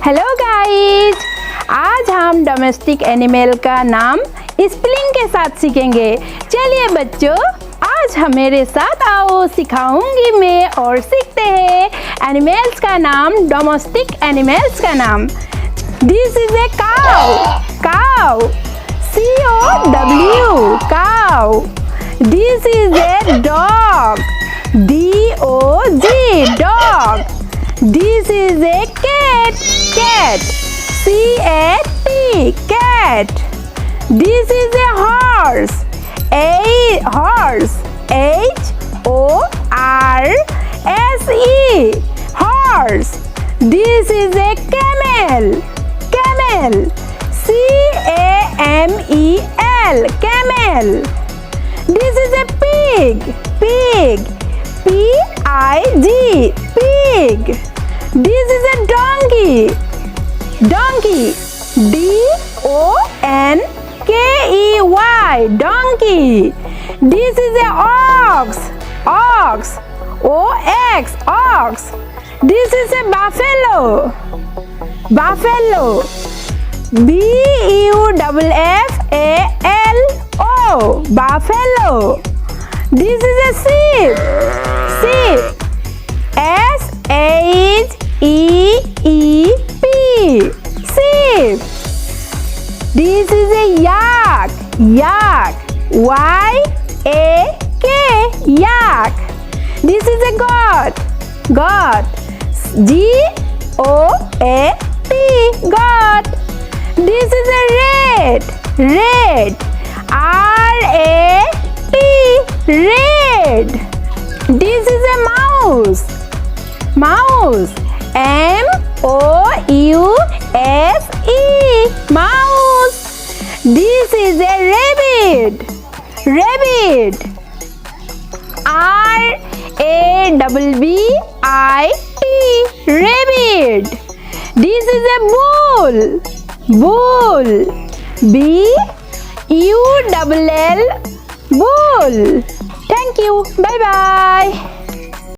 Hello guys, आज हम domestic animal का नाम स्पेलिंग के साथ सीखेंगे। चलिए बच्चों, आज हम मेरे साथ आओ, सिखाऊंगी मैं और सीखते हैं एनिमल्स का नाम, डोमेस्टिक एनिमल्स का नाम। This is a cow, cow, COW, cow. This is a dog, DOG, dog. This is a cat, cat, CAT, cat. This is a horse, horse, HORSE, horse. This is a camel, camel, CAMEL, camel. This is a pig, pig, PIG, pig. This is a donkey, donkey, DONKEY, donkey. This is a ox, ox, OX, ox. This is a buffalo, buffalo, BUFFALO, buffalo. This is a sheep, sheep, SHEEP, sheep. This is a yak, yak, YAK, yak. This is a goat, goat, GOAT, goat. This is a rat, rat, RAT, rat. This is a mouse, mouse, MOUSE, mouse. This is a rabbit, rabbit, RABBIT, rabbit. This is a bull, bull, BULL, bull. Thank you. Bye bye.